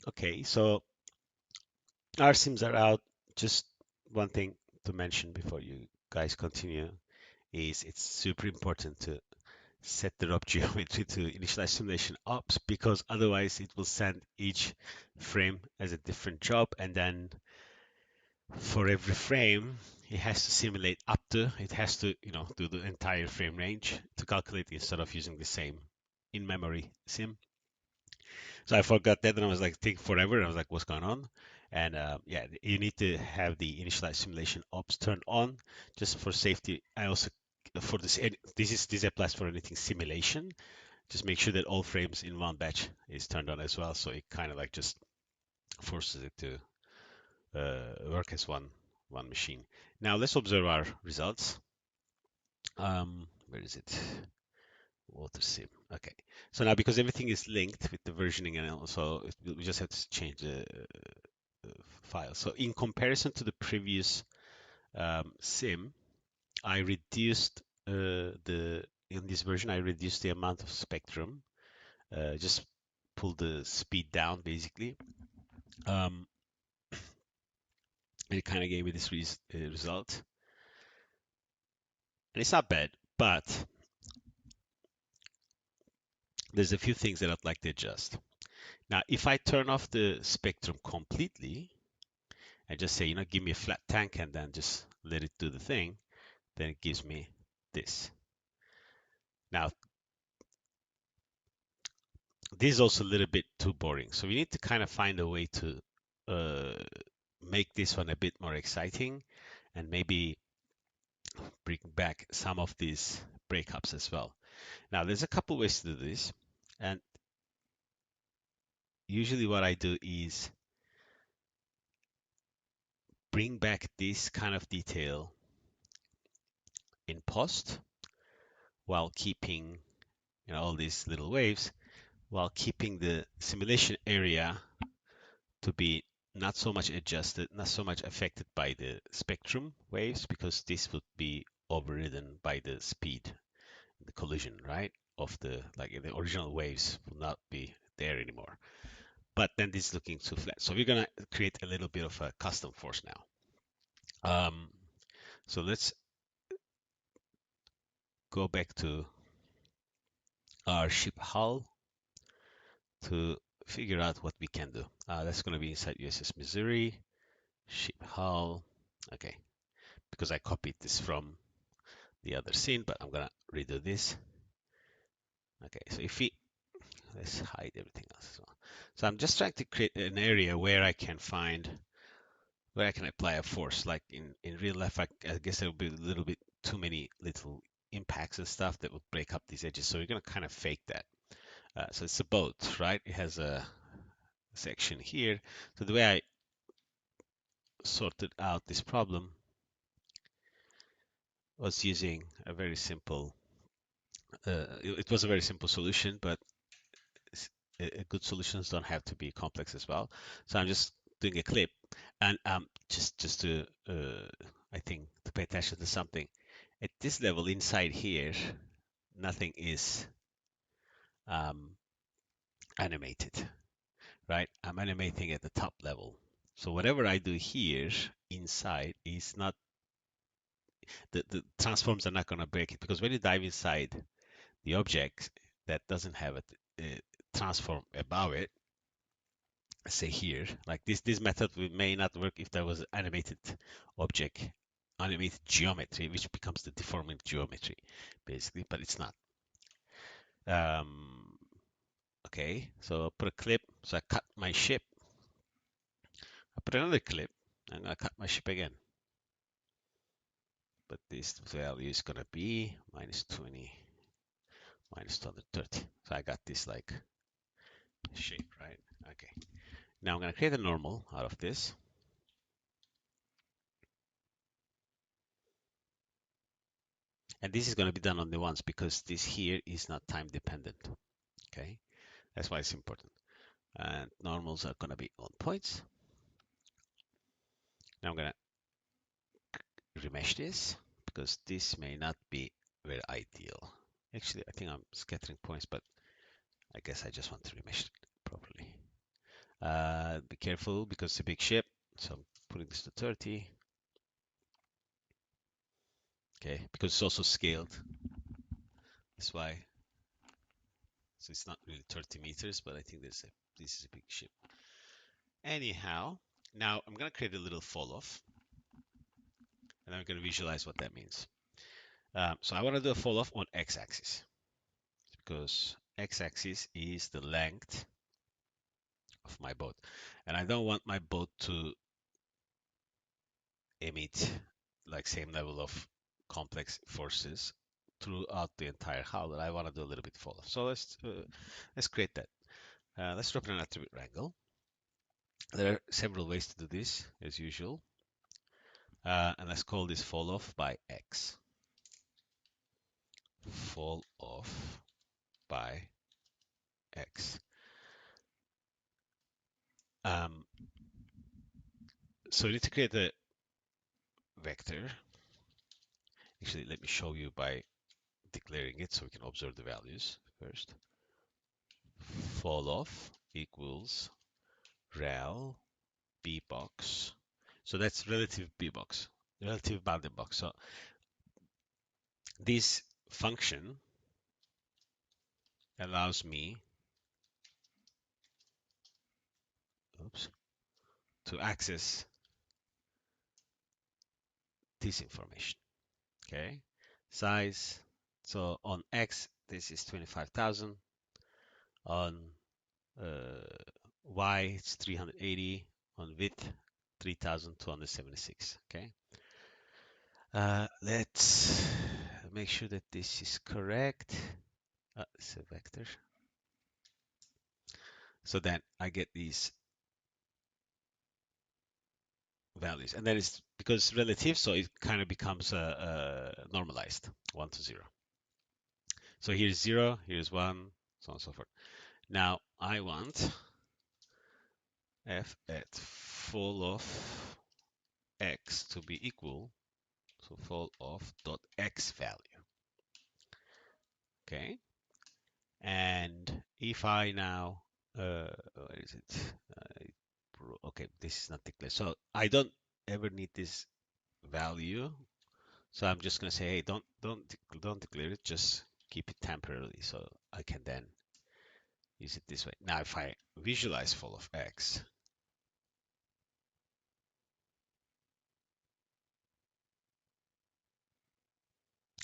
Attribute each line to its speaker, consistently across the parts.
Speaker 1: Okay, so our sims are out. Just one thing to mention before you guys continue is it's super important to set the rough geometry to initialize simulation ops because otherwise it will send each frame as a different job, and then for every frame it has to simulate up to, it has to, do the entire frame range to calculate instead of using the same in-memory sim. So I forgot that and I was like thinking forever and I was like, what's going on? And yeah, you need to have the initialize simulation ops turned on just for safety. I also for this applies for anything simulation. Just make sure that all frames in one batch is turned on as well, so it kind of like just forces it to work as one machine. Now let's observe our results. Where is it? Water sim. Okay. So now because everything is linked with the versioning and also we just have to change the file. So in comparison to the previous sim, I reduced in this version, I reduced the amount of spectrum. Just pull the speed down basically. Um, and it kind of gave me this result. And it's not bad, but there's a few things that I'd like to adjust. Now, if I turn off the spectrum completely and just say, give me a flat tank and then just let it do the thing, then it gives me this. Now, this is also a little bit too boring. So we need to kind of find a way to uh, make this one a bit more exciting and maybe bring back some of these breakups as well. Now, there's a couple ways to do this. And usually what I do is bring back this kind of detail in post while keeping all these little waves, while keeping the simulation area to be not so much adjusted, not so much affected by the spectrum waves, because this would be overridden by the speed, the collision, right? Of the original waves will not be there anymore. But then this is looking too flat. So we're gonna create a little bit of a custom force now. So let's go back to our ship hull to figure out what we can do. That's going to be inside USS Missouri, ship hull. Okay, because I copied this from the other scene, but I'm going to redo this. Okay, so let's hide everything else as well. So I'm just trying to create an area where I can apply a force. Like in real life, I guess there will be a little bit too many little impacts and stuff that would break up these edges. So we're going to kind of fake that. So it's a boat, right? It has a section here. So the way I sorted out this problem was using a very simple, it was a very simple solution, but good solutions don't have to be complex as well. So I'm just doing a clip and just to, I think, to pay attention to something. At this level inside here, nothing is um, animated, right? I'm animating at the top level. So whatever I do here inside is not the transforms are not going to break it because when you dive inside the object that doesn't have a transform above it, say here, like this method may not work if there was animated object, animated geometry, which becomes the deforming geometry, basically, but it's not. Um, okay, so I'll put a clip. So I cut my ship. I put another clip. I'm gonna cut my ship again. But this value is gonna be minus 20, minus 230. So I got this like shape, right? Okay. Now I'm going to create a normal out of this. And this is going to be done only once because this here is not time dependent. Okay, that's why it's important. And normals are going to be on points. Now I'm going to remesh this because this may not be very ideal. Actually, I think I'm scattering points, but I guess I just want to remesh it properly. Be careful because it's a big ship. So I'm putting this to 30. Okay, because it's also scaled. That's why. So it's not really 30 meters, but I think this is a big ship. Anyhow, now I'm gonna create a little fall off, and I'm gonna visualize what that means. So I want to do a fall off on x-axis because x-axis is the length of my boat, and I don't want my boat to emit like same level of complex forces throughout the entire hull. But I want to do a little bit fall off. So let's create that. Let's drop in an attribute wrangle. There are several ways to do this, as usual. And let's call this fall off by x. Fall off by x. Um, so we need to create a vector. Actually, let me show you by declaring it so we can observe the values first. Fall off equals rel b box. So that's relative b box, relative bounding box. So this function allows me, oops, to access this information. Okay, size. So on X, this is 25,000. On Y, it's 380. On width, 3,276. Okay. Let's make sure that this is correct. It's a vector. So then I get these values, and that is because relative, so it kind of becomes normalized 1 to 0. So here's 0, here's 1, so on and so forth. Now I want f at fall off x to be equal to fall off dot x value. Okay, and if I now where is it? Okay, this is not declared, so I don't ever need this value. So I'm just gonna say, hey, don't declare it, just keep it temporarily, so I can then use it this way. Now, if I visualize fall of x,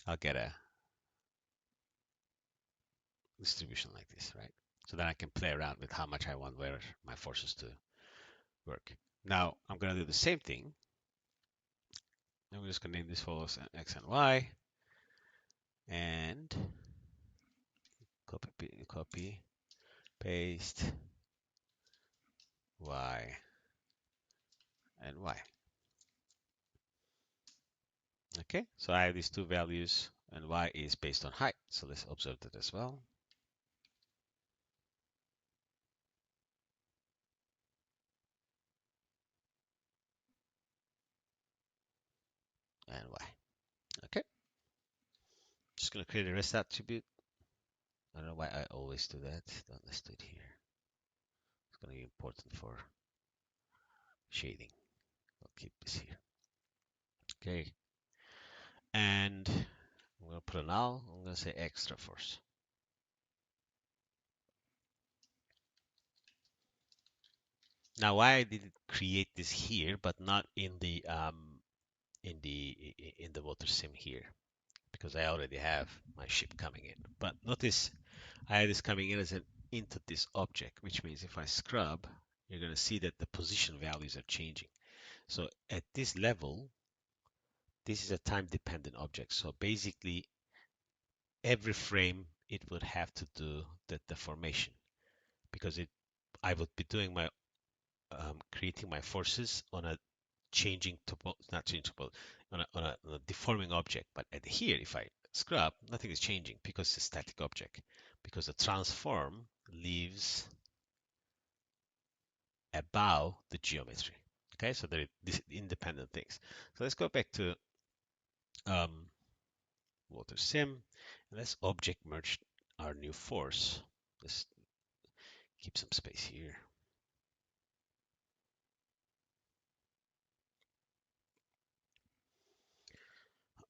Speaker 1: I'll get a distribution like this, right? So then I can play around with how much I want where my forces to work. Now I'm gonna do the same thing. I'm just gonna name this follows x and y, and copy, paste y and y. Okay, so I have these two values, and y is based on height. So let's observe that as well. And y. Okay, just gonna create a rest attribute. I don't know why I always do that. Let's do it here. It's gonna be important for shading. I'll keep this here. Okay, and I'm gonna put a null. I'm gonna say extra force. Now, why I did create this here, but not in the water sim here? Because I already have my ship coming in. But notice I have this coming in as an into this object, which means if I scrub, you're gonna see that the position values are changing. So at this level, this is a time-dependent object. So basically, every frame it would have to do the deformation because I would be doing my creating my forces on a changing topo, not changing topo, on a deforming object. But at here, if I scrub, nothing is changing because it's a static object because the transform lives above the geometry. Okay, so they're these independent things. So let's go back to um, water sim and let's object merge our new force. Let's keep some space here.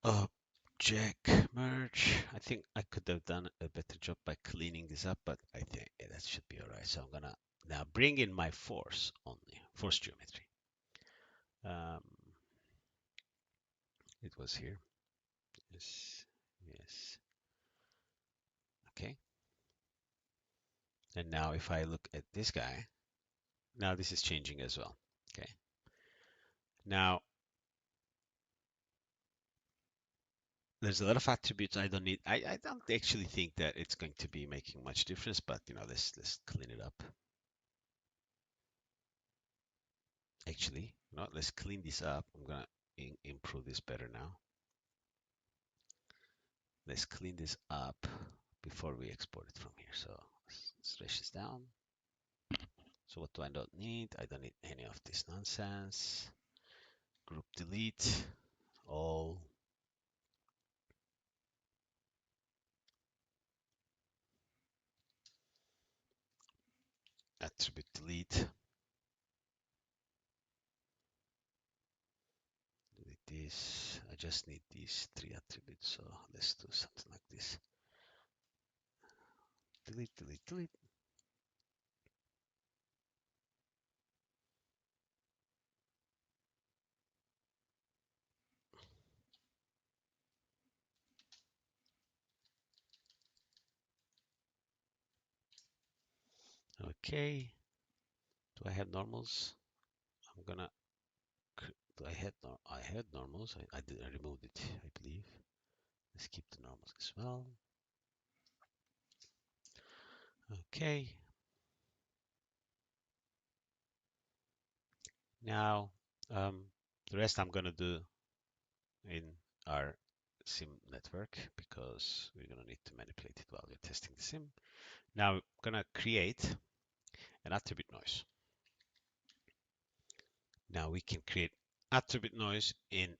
Speaker 1: Object merge. I think I could have done a better job by cleaning this up, but I think that should be all right. So I'm gonna now bring in my force only, force geometry. Um, it was here. Yes, yes. Okay. And now if I look at this guy, now this is changing as well. Okay. Now there's a lot of attributes I don't need. I don't actually think that it's going to be making much difference, but let's clean it up. Actually, let's clean this up. I'm gonna improve this better now. Let's clean this up before we export it from here. So let's stretch this down. So what do I don't need? I don't need any of this nonsense. Group delete all. Attribute delete. Delete this. I just need these three attributes. So let's do something like this. Delete, delete, delete. Okay. Do I have normals? I'm gonna. Do I had no? I had normals. I did. I removed it. I believe. Let's keep the normals as well. Okay. Now, the rest I'm gonna do in our sim network because we're gonna need to manipulate it while we're testing the sim. Now, I'm gonna create an attribute noise. Now we can create attribute noise in,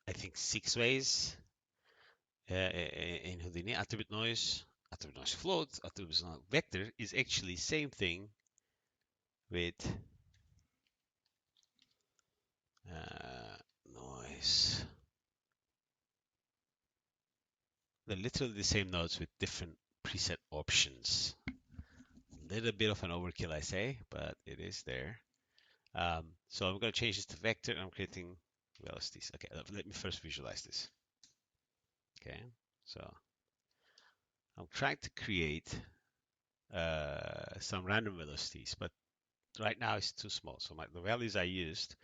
Speaker 1: I think, 6 ways in Houdini. Attribute noise float, attribute noise vector is actually same thing with noise. They're literally the same nodes with different preset options. A little bit of an overkill, I say, but it is there. So I'm going to change this to vector. I'm creating velocities. Okay, let me first visualize this. Okay, so I'm trying to create some random velocities, but right now it's too small. So the values I used,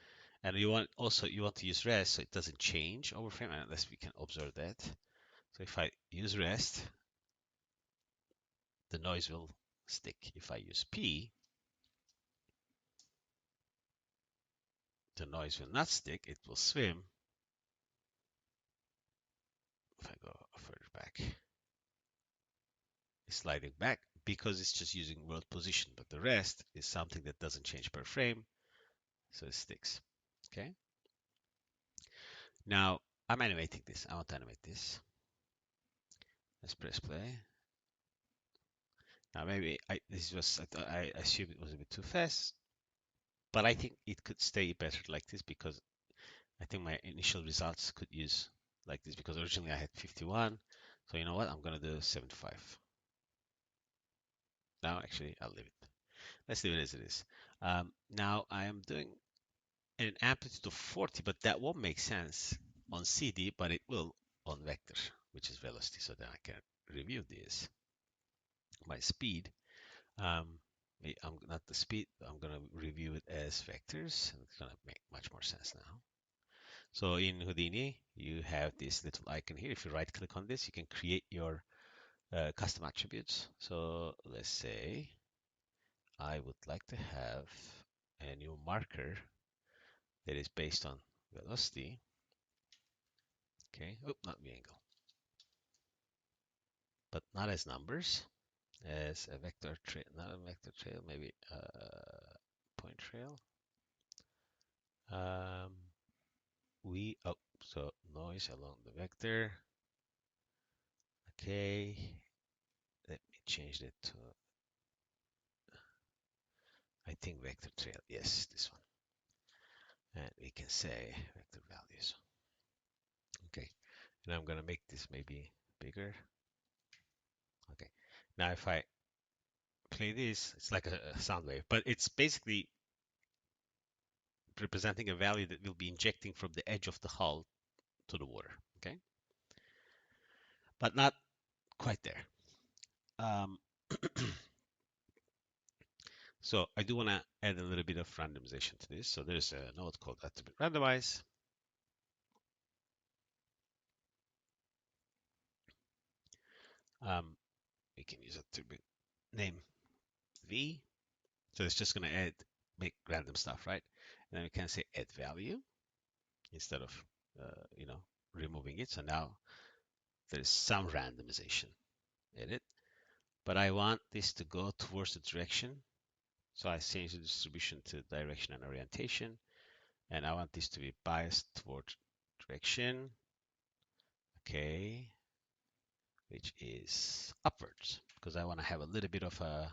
Speaker 1: and you want to use rest so it doesn't change over frame unless we can observe that. So if I use rest, the noise will stick. If I use P, the noise will not stick. It will swim. If I go further back, it's sliding back because it's just using world position, but the rest is something that doesn't change per frame, so it sticks. Okay. Now I'm animating this. I want to animate this. Let's press play. Now maybe I assumed it was a bit too fast, but I think it could stay better like this because I think my initial results could use like this because originally I had 51. So you know what? I'm gonna do 75. Now actually I'll leave it. Let's leave it as it is. Now I am doing an amplitude of 40, but that won't make sense on CD, but it will on vector, which is velocity. So then I can review this. My speed, um, I'm not the speed, I'm gonna review it as vectors. And it's gonna make much more sense now. So in Houdini, you have this little icon here. If you right click on this, you can create your custom attributes. So let's say I would like to have a new marker that is based on velocity. Okay, oh, not v-angle, but not as numbers, as a vector trail, not a vector trail, maybe a point trail. Um, so noise along the vector. Okay, let me change that to, I think vector trail, yes, this one. And we can say vector values. Okay, and I'm gonna make this maybe bigger. Okay, now if I play this, it's like a sound wave, but it's basically representing a value that will be injecting from the edge of the hull to the water. Okay, but not quite there. Um, so I do want to add a little bit of randomization to this. So there's a node called attribute randomize. We can use attribute name v. So it's just going to add make random stuff, right? And then we can say add value instead of removing it. So now there's some randomization in it, but I want this to go towards the direction. So I change the distribution to direction and orientation, and I want this to be biased toward direction, okay, which is upwards, because I want to have a little bit of a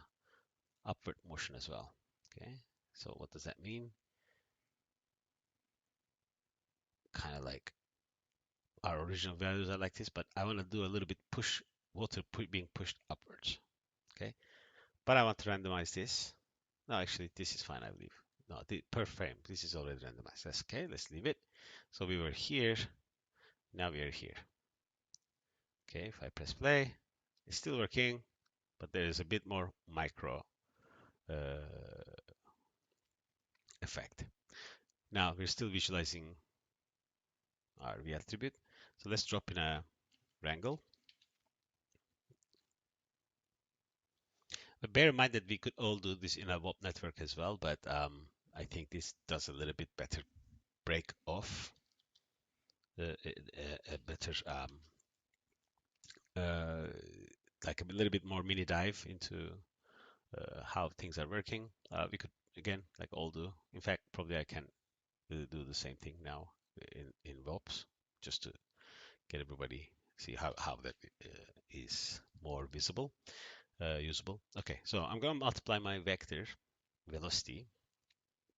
Speaker 1: upward motion as well. Okay, so what does that mean? Kind of like our original values are like this, but I want to do a little bit push, water being pushed upwards. Okay, but I want to randomize this. No, actually, this is fine, I believe. No, per frame, this is already randomized. That's okay, let's leave it. So we were here, now we are here. Okay, if I press play, it's still working, but there is a bit more micro uh, effect. Now we're still visualizing our V attribute. So let's drop in a wrangle. But bear in mind that we could all do this in a WOP network as well, but I think this does a little bit better break off, a better uh, like a little bit more mini dive into how things are working. We could again like all do. In fact, probably I can do the same thing now in VOPs just to get everybody see how that is more visible, usable. Okay, so I'm going to multiply my vector velocity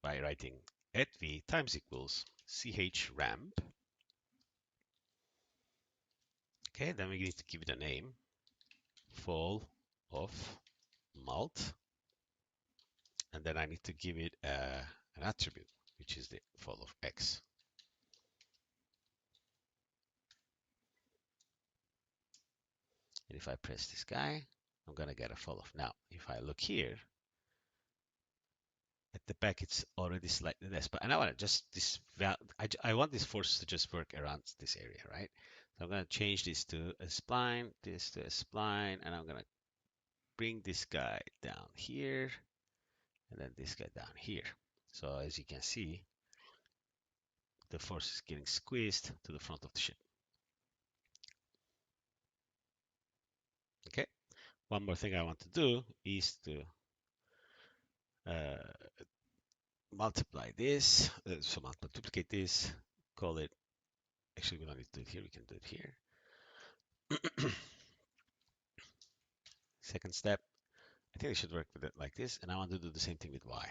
Speaker 1: by writing at v times equals ch ramp. Okay, then we need to give it a name, fall of mult, and then I need to give it an attribute, which is the fall of x. And if I press this guy, I'm gonna get a fall off. Now, if I look here, at the back it's already slightly less, but and I want to just this I want this force to just work around this area, right? So I'm gonna change this to a spline, this to a spline, and I'm gonna bring this guy down here, and then this guy down here. So as you can see, the force is getting squeezed to the front of the ship. Okay. One more thing I want to do is to uh, multiply this, so duplicate this, call it, actually we don't need to do it here, we can do it here. Second step, I think I should work with it like this, and I want to do the same thing with y.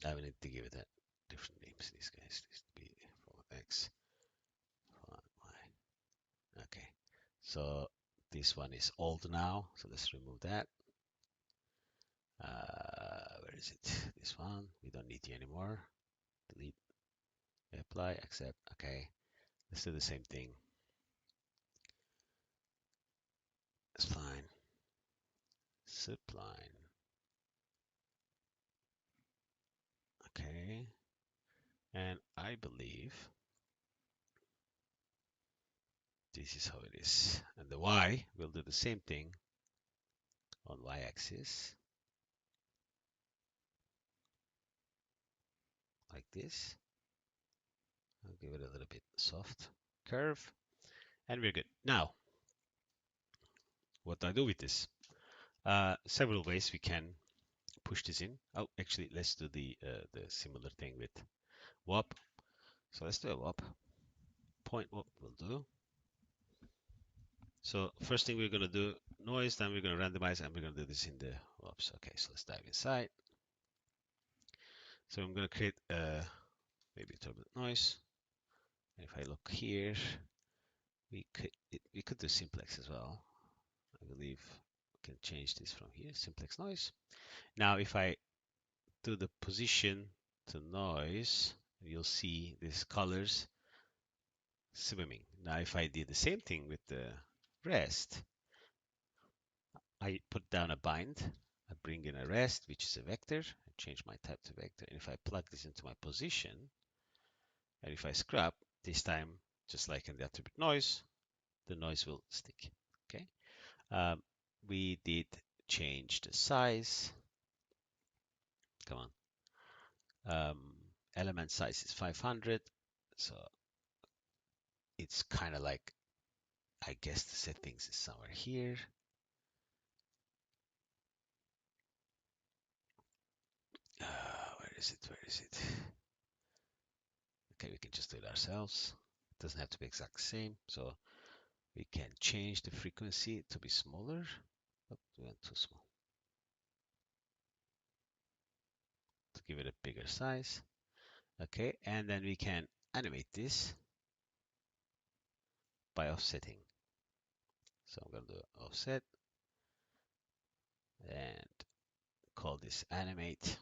Speaker 1: I will need to give it a different names. These guys, this be for x, for y. Okay, so this one is old now, so let's remove that. Where is it? This one, we don't need you anymore. Delete, apply, accept. Okay, let's do the same thing. Spline, subline. Okay, and I believe this is how it is. And the y will do the same thing on y-axis, like this. I'll give it a little bit soft curve, and we're good. Now, what do I do with this? Several ways we can push this in. Oh, actually, let's do the similar thing with WOP. So let's do a WOP. Point WOP will do. So first thing we're going to do noise, then we're going to randomize, and we're going to do this in the WOPs. Okay, so let's dive inside. So I'm going to create maybe turbulent noise. And if I look here, we could do simplex as well. I believe we can change this from here, simplex noise. Now, if I do the position to noise, you'll see these colors swimming. Now, if I did the same thing with the rest, I put down a bind, I bring in a rest, which is a vector, I change my type to vector, and if I plug this into my position, and if I scrub, this time, just like in the attribute noise, the noise will stick. Okay. We did change the size. Come on. Element size is 500. So it's kind of like, I guess the settings is somewhere here. Where is it? Where is it? Okay, we can just do it ourselves. It doesn't have to be exact same. So we can change the frequency to be smaller. Oh, we went too small. To give it a bigger size. Okay, and then we can animate this by offsetting. So I'm going to do offset and call this animate.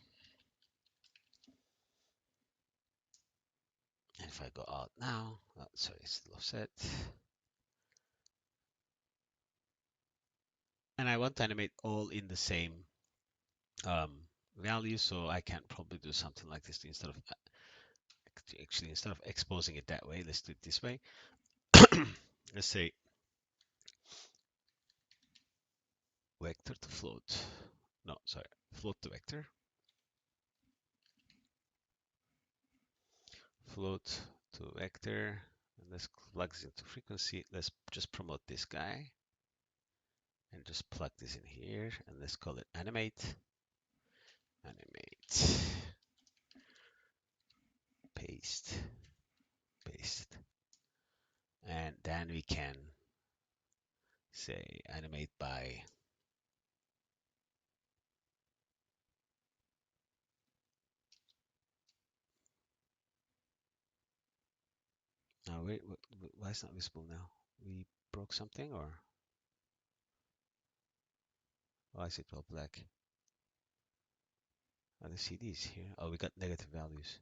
Speaker 1: And if I go out now, sorry, it's still offset. And I want to animate all in the same value, so I can probably do something like this instead of exposing it that way. Let's do it this way. Let's say vector to float. No, sorry, float to vector. Float to vector. And let's plug this into frequency. Let's just promote this guy. And just plug this in here. And let's call it animate. Animate. Paste. Paste. And then we can say animate by now wait, why is it not visible now? We broke something, or why is it all black? Oh, the CDs here. Oh, we got negative values.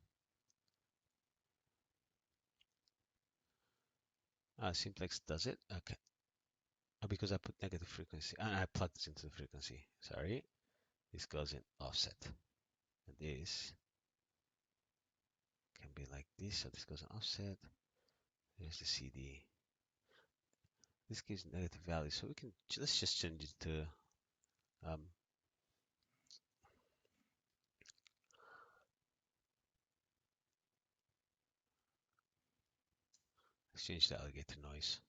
Speaker 1: Simplex does it. Okay. Oh, because I put negative frequency. And I plugged this into the frequency. Sorry. This goes in offset. And this can be like this. So this goes in offset. There's the CD. This gives negative values. So we can, let's just change it to let's change the alligator noise.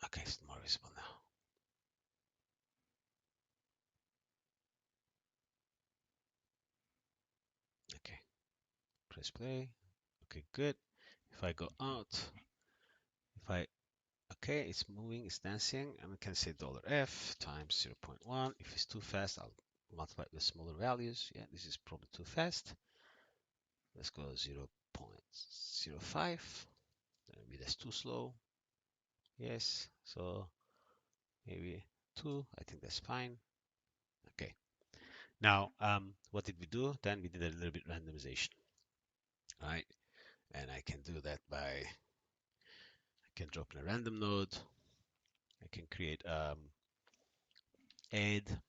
Speaker 1: Okay, it's more visible now. Okay, press play. Okay, good. If I go out, if I, okay, it's moving, it's dancing, and we can say $F times 0.1. If it's too fast, I'll multiply with smaller values. Yeah, this is probably too fast. Let's go 0.05. Maybe that's too slow. Yes, so maybe 2. I think that's fine. Okay. Now, what did we do? Then we did a little bit randomization. All right. And I can do that by, I can drop in a random node. I can create add.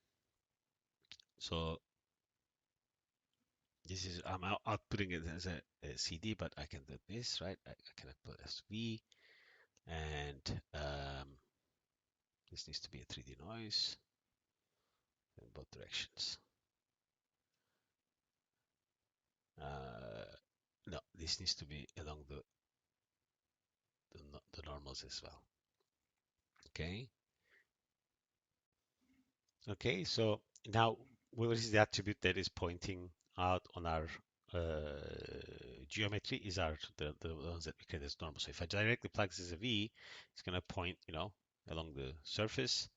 Speaker 1: So this is, I'm outputting it as a CD, but I can do this, right? I can put as V, and this needs to be a 3D noise in both directions. No, this needs to be along the normals as well. Okay. Okay, so now what is the attribute that is pointing out on our geometry is the ones that we create as normal. So if I directly plug this as a V, it's going to point, along the surface.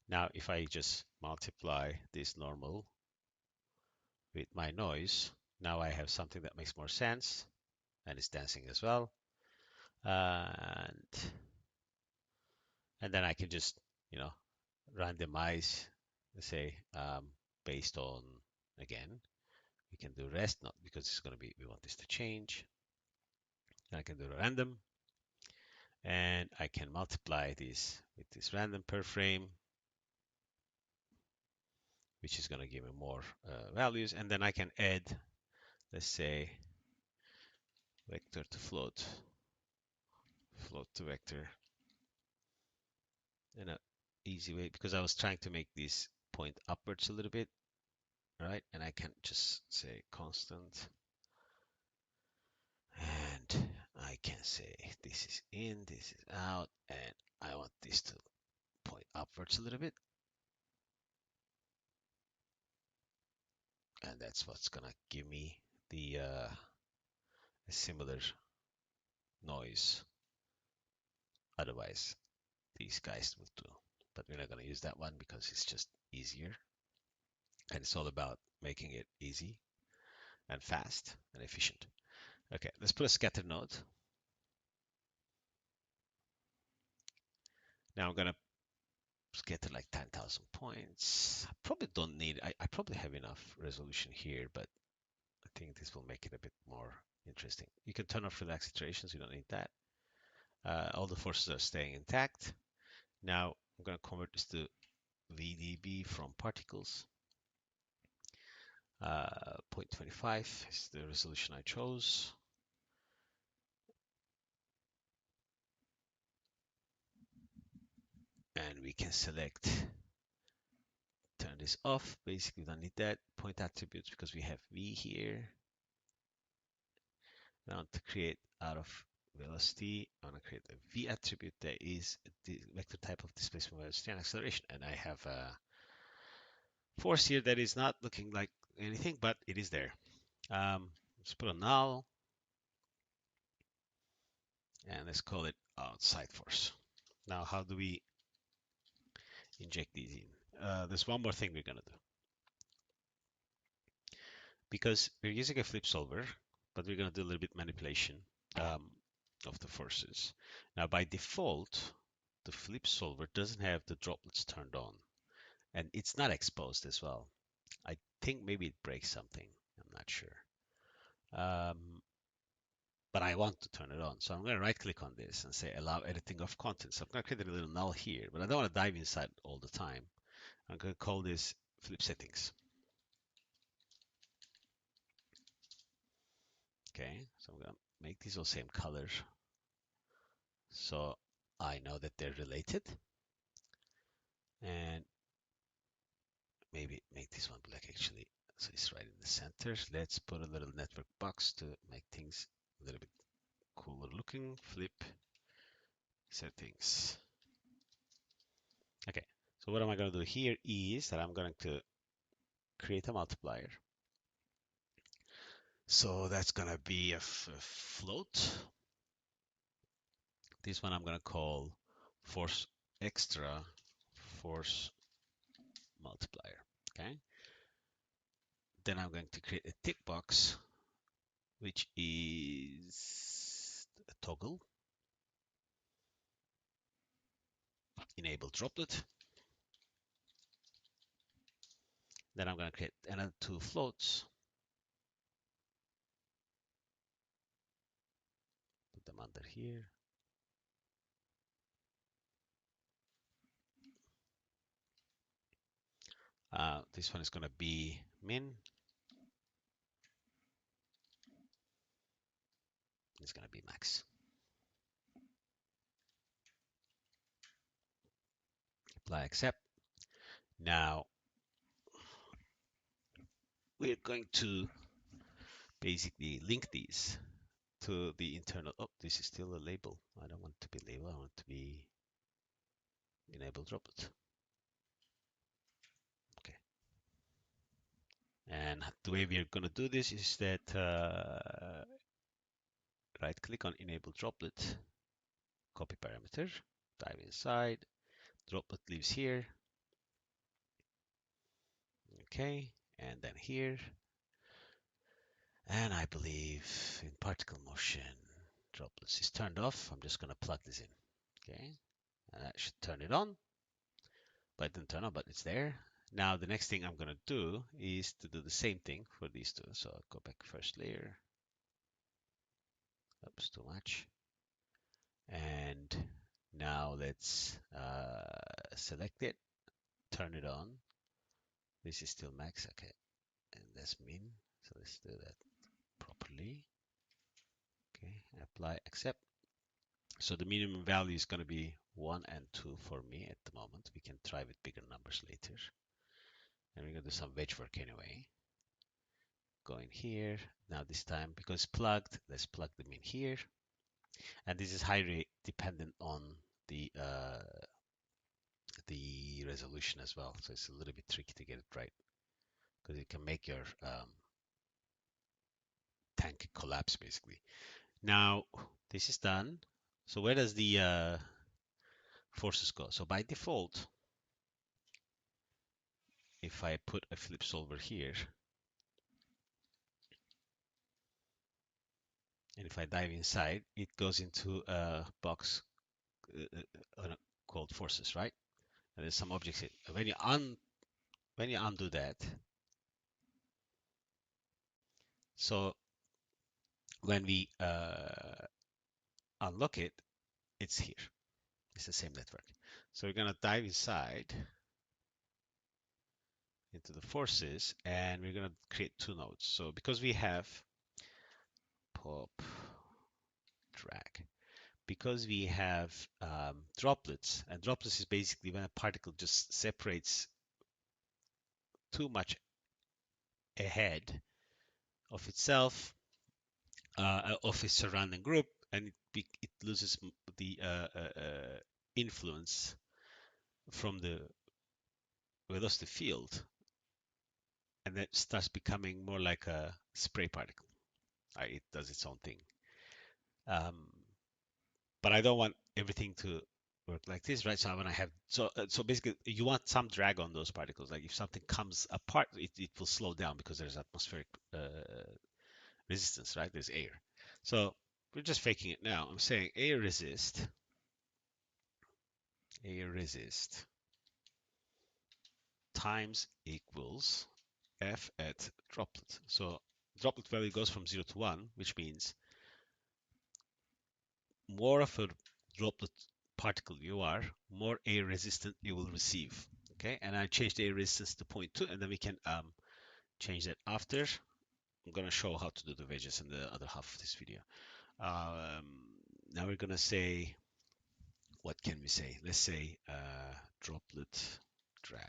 Speaker 1: Now, if I just multiply this normal with my noise, now I have something that makes more sense and is dancing as well. And then I can just, you know, randomize, let's say, based on, again, we can do rest, not because it's going to be, we want this to change. I can do random, and I can multiply this with this random per frame, which is going to give me more values. And then I can add, let's say, vector to float, float to vector in an easy way, because I was trying to make this point upwards a little bit, right? And I can just say constant, and I can say this is in, this is out, and I want this to point upwards a little bit. And that's what's gonna give me the a similar noise. Otherwise, these guys would do. But we're not gonna use that one because it's just easier. And it's all about making it easy and fast and efficient. Okay, let's put a scatter node. Now I'm gonna scatter like 10,000 points. I probably don't need, I probably have enough resolution here, but I think this will make it a bit more interesting. You can turn off relaxed iterations, you don't need that. All the forces are staying intact. Now I'm going to convert this to VDB from particles. 0.25 is the resolution I chose. And we can select, turn this off. Basically, we don't need that. Point attributes because we have V here. Now to create out of velocity, I want to create a V attribute that is the vector type of displacement, velocity, and acceleration. And I have a force here that is not looking like anything, but it is there. Let's put a null, and let's call it outside force. Now, how do we inject these in? There's one more thing we're gonna do. Because we're using a flip solver, but we're gonna do a little bit manipulation of the forces. Now, by default, the flip solver doesn't have the droplets turned on, and it's not exposed as well. I think maybe it breaks something. I'm not sure. But I want to turn it on. So I'm going to right click on this and say allow editing of content. So I'm going to create a little null here, but I don't want to dive inside all the time. I'm going to call this flip settings. Okay, so I'm going to make these all same color. So I know that they're related. And maybe make this one black actually. So it's right in the center. Let's put a little network box to make things a little bit cooler looking. Flip settings. Okay, so what am I going to do here is that I'm going to create a multiplier. So that's going to be a float. This one I'm going to call force extra force multiplier. Okay. Then I'm going to create a tick box, which is a toggle. Enable droplet. Then I'm going to create another two floats. Put them under here. This one is going to be min. It's going to be max. Apply accept. Now we're going to basically link these to the internal. Oh, this is still a label. I don't want it to be label. I want it to be enable droplet. Okay. And the way we are going to do this is that right click on enable droplet, copy parameter, dive inside, droplet lives here. Okay, and then here, and I believe in particle motion, droplets is turned off. I'm just going to plug this in. Okay, and that should turn it on, but it didn't turn on, but it's there. Now the next thing I'm going to do is to do the same thing for these two. So I'll go back first layer. Oops, too much. And now let's select it, turn it on. This is still max, okay, and that's min. So let's do that properly. Okay, apply, accept. So the minimum value is going to be 1 and 2 for me at the moment. We can try with bigger numbers later. And we're going to do some wedge work anyway. Go in here. Now this time, because it's plugged, let's plug them in here. And this is highly dependent on the resolution as well. So it's a little bit tricky to get it right because it can make your tank collapse basically. Now this is done. So where does the forces go? So by default, if I put a flip solver here, and if I dive inside, it goes into a box called forces, right? And there's some objects here. When you undo that, so when we unlock it, it's here. It's the same network. So we're gonna dive inside into the forces, and we're gonna create two nodes. So because we have pop drag, because we have droplets, and droplets is basically when a particle just separates too much ahead of itself, of its surrounding group, and it loses the influence from the velocity field, and it starts becoming more like a spray particle. It does its own thing. Um, but I don't want everything to work like this, right? So when I have so basically you want some drag on those particles. Like if something comes apart, it will slow down because there's atmospheric resistance, right? There's air. So we're just faking it now. I'm saying air resist times equals F at droplet. So droplet value goes from 0 to 1, which means more of a droplet particle you are, more air resistant you will receive. Okay, and I changed the air resistance to 0.2, and then we can change that after. I'm going to show how to do the wedges in the other half of this video. Now we're going to say, what can we say? Let's say droplet drag.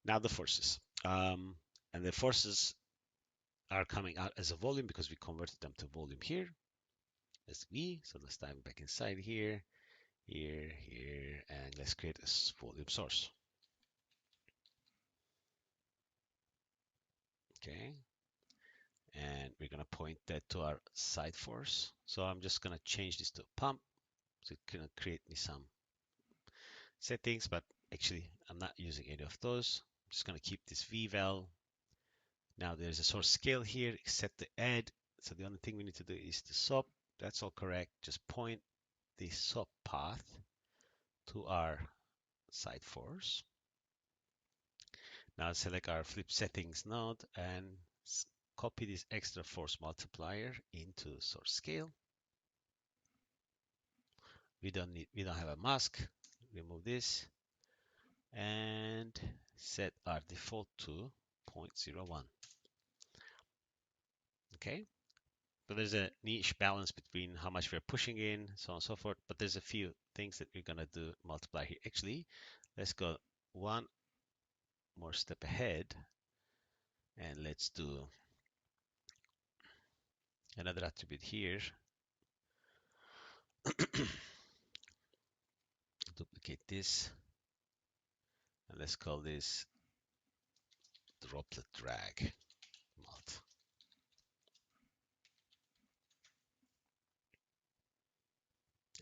Speaker 1: Now the forces. And the forces are coming out as a volume because we converted them to volume here as V. So let's dive back inside here, here, and let's create a volume source. Okay. And we're going to point that to our side force. So I'm just going to change this to pump. So it's going to create me some settings, but actually I'm not using any of those. I'm just going to keep this V val. Now there's a source scale here, set the add. So the only thing we need to do is the SOP. That's all correct. Just point the SOP path to our side force. Now select our flip settings node and copy this extra force multiplier into source scale. We don't have a mask. Remove this and set our default to 0.01. Okay. So there's a niche balance between how much we're pushing in, so on and so forth. But there's a few things that we're gonna do multiply here. Actually, let's go one more step ahead and let's do another attribute here. Duplicate this and let's call this droplet drag mult.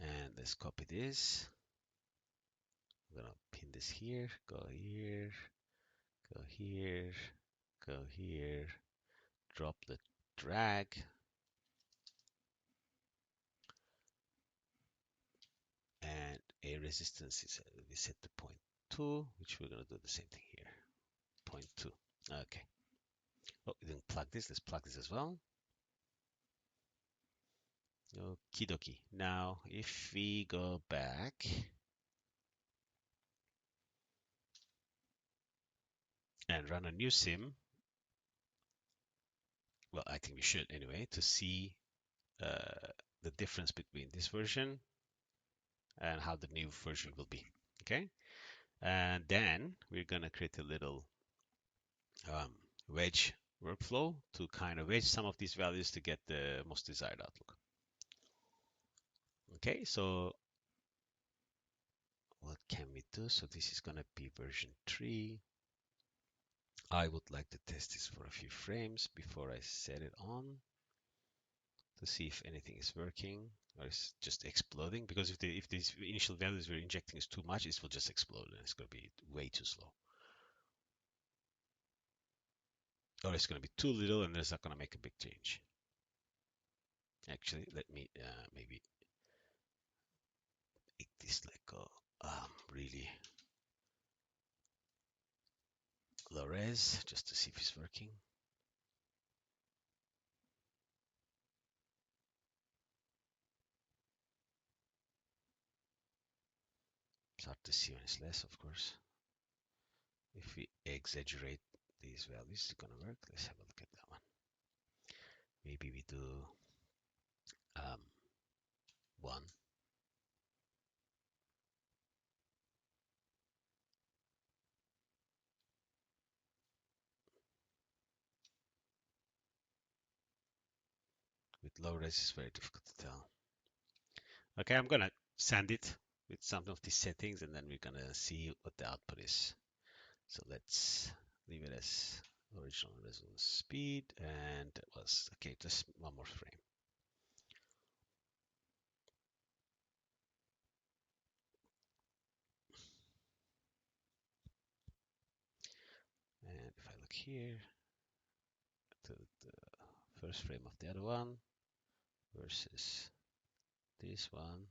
Speaker 1: And let's copy this. I'm gonna pin this here, go here, Go here, go here, drop the drag, and a resistance is we set to 0.2, which we're gonna do the same thing here. 0.2. Okay. Oh, we didn't plug this. Let's plug this as well. Okie dokie. Now, if we go back and run a new sim, well, I think we should anyway, to see the difference between this version and how the new version will be. Okay. And then we're going to create a little wedge workflow to kind of wedge some of these values to get the most desired outlook. Okay, so what can we do? So this is going to be version 3. I would like to test this for a few frames before I set it on to see if anything is working or it's just exploding. Because if these initial values we're injecting is too much, it will just explode and it's going to be way too slow. Or it's going to be too little and it's not going to make a big change. Actually, let me maybe make this like a really low res just to see if it's working. It's hard to see when it's less, of course. If we exaggerate these values, it's going to work. Let's have a look at that one. Maybe we do 1. With low res, it's very difficult to tell. Okay, I'm going to sand it with some of these settings, and then we're going to see what the output is. So let's leave it as original resolution speed, and it was, okay, just one more frame. And if I look here to the first frame of the other one versus this one,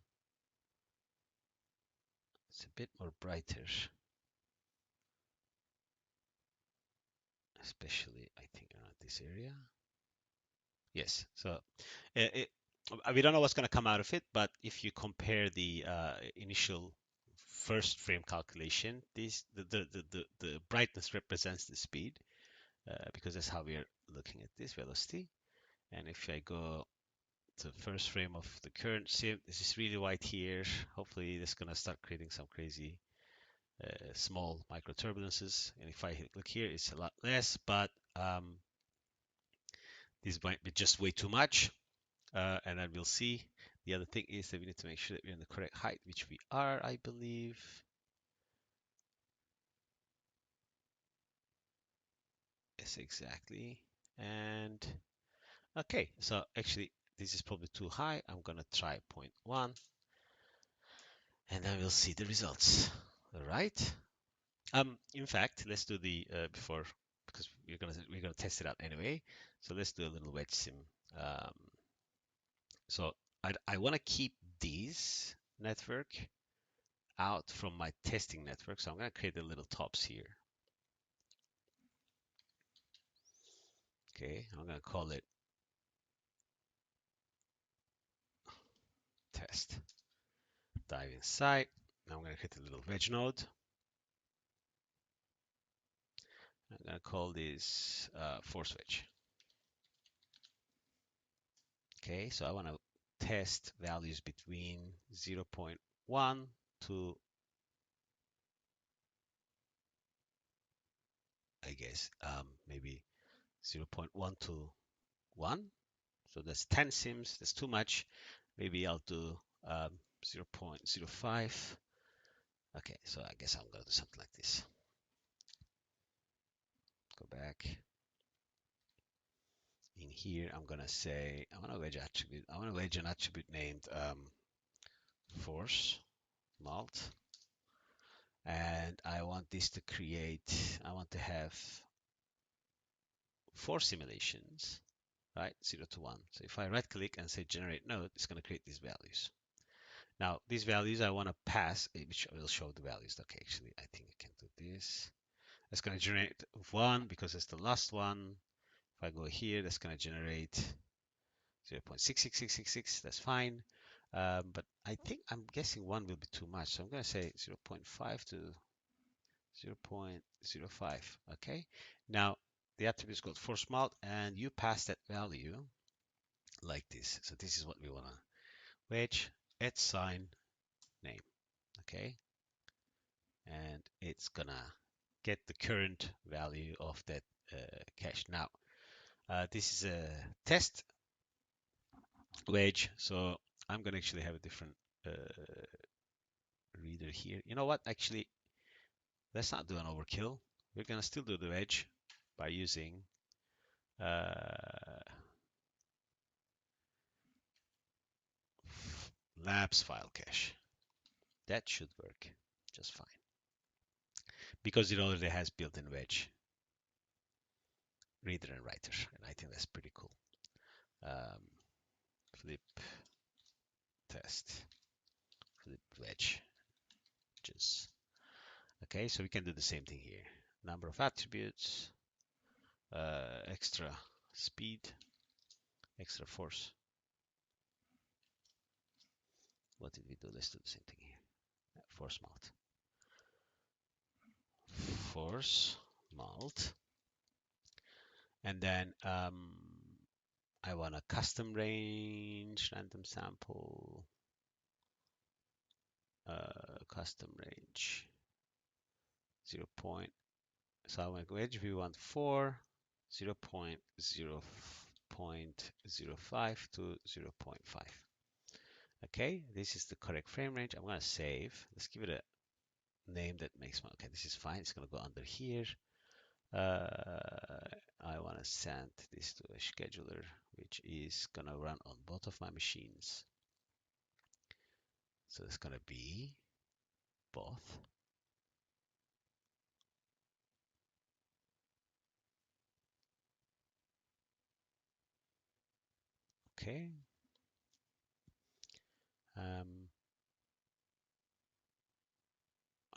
Speaker 1: it's a bit more brighter, especially I think around this area. Yes, so we don't know what's going to come out of it, but if you compare the initial first frame calculation, the brightness represents the speed because that's how we're looking at this velocity. And if I go to the first frame of the current sim, this is really white here. Hopefully, this is going to start creating some crazy small micro turbulences. And if I look here, it's a lot less, but this might be just way too much. And then we'll see. The other thing is that we need to make sure that we're in the correct height, which we are, I believe. Yes, exactly. And okay, so actually this is probably too high. I'm gonna try 0.1 and then we'll see the results. All right. In fact, let's do the before because we're gonna test it out anyway. So let's do a little wedge sim. Um, so I want to keep these network out from my testing network. So I'm going to create the little tops here. Okay, I'm going to call it test. Dive inside. Now I'm going to create a little wedge node. I'm going to call this force wedge. Okay, so I want to test values between 0.1 to, I guess, maybe 0.1 to 1. So that's 10 sims. That's too much. Maybe I'll do 0.05. Okay, so I guess I'm going to do something like this. Go back. In here, I'm going to say, I want to wedge attribute. I want to wedge an attribute named force mult. And I want this to create, I want to have 4 simulations, right? 0 to 1. So if I right click and say generate node, it's going to create these values. Now, these values I want to pass, which will show the values. Okay, actually, I think I can do this. That's going to generate 1 because it's the last one. If I go here, that's going to generate 0.66666. That's fine. But I'm guessing 1 will be too much. So I'm going to say 0.5 to 0.05. Okay. Now, the attribute is called force mult, and you pass that value like this. So this is what we want to wedge at sign name. Okay. And it's gonna get the current value of that cache. Now, this is a test wedge, so I'm gonna actually have a different uh, reader here. You know what? Actually, let's not do an overkill. We're gonna still do the wedge by using labs file cache. That should work just fine because it already has built-in wedge reader and writer, and I think that's pretty cool. Flip test, flip wedge. Just okay, so we can do the same thing here. Number of attributes, extra speed, extra force. What did we do? Let's do the same thing here. Force mult. Force mult. And then I want a custom range, random sample, custom range, 0. So I want wedge, we want 4, 0 0.05 to 0.5. Okay, this is the correct frame range. I'm going to save. Let's give it a name that makes one. Okay, this is fine. It's going to go under here. I want to send this to a scheduler, which is going to run on both of my machines. So it's going to be both. Okay.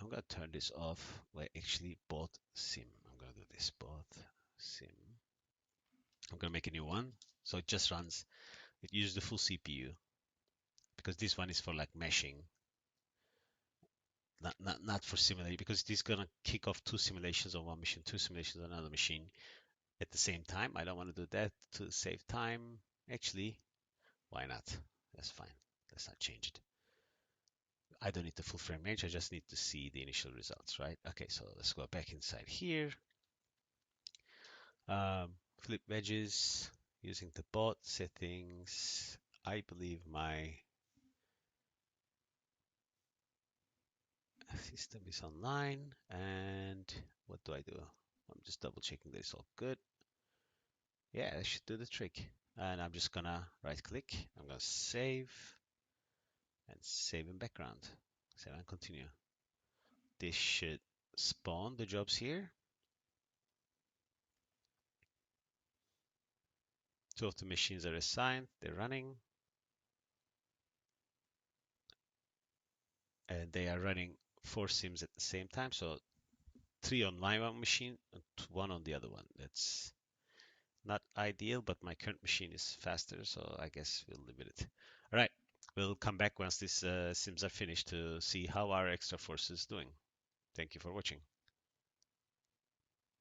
Speaker 1: I'm going to turn this off. Well, actually, both sim. I'm going to do this, both sim. I'm going to make a new one. So it just runs, it uses the full CPU because this one is for like meshing, not for simulating, because this is going to kick off 2 simulations on one machine, 2 simulations on another machine at the same time. I don't want to do that to save time. Actually, why not? That's fine. Let's not change it. I don't need the full frame range. I just need to see the initial results, right? Okay, so let's go back inside here. Flip wedges using the bot settings. I believe my system is online. And what do I do? I'm just double checking that it's all good. Yeah, that should do the trick. And I'm just gonna right click. I'm gonna save and save in background. Save and continue. This should spawn the jobs here. 2 of the machines are assigned. They're running. And they are running 4 sims at the same time. So 3 on my one machine and 1 on the other one. That's not ideal, but my current machine is faster, so I guess we'll leave it. All right, we'll come back once these sims are finished to see how our extra force is doing. Thank you for watching.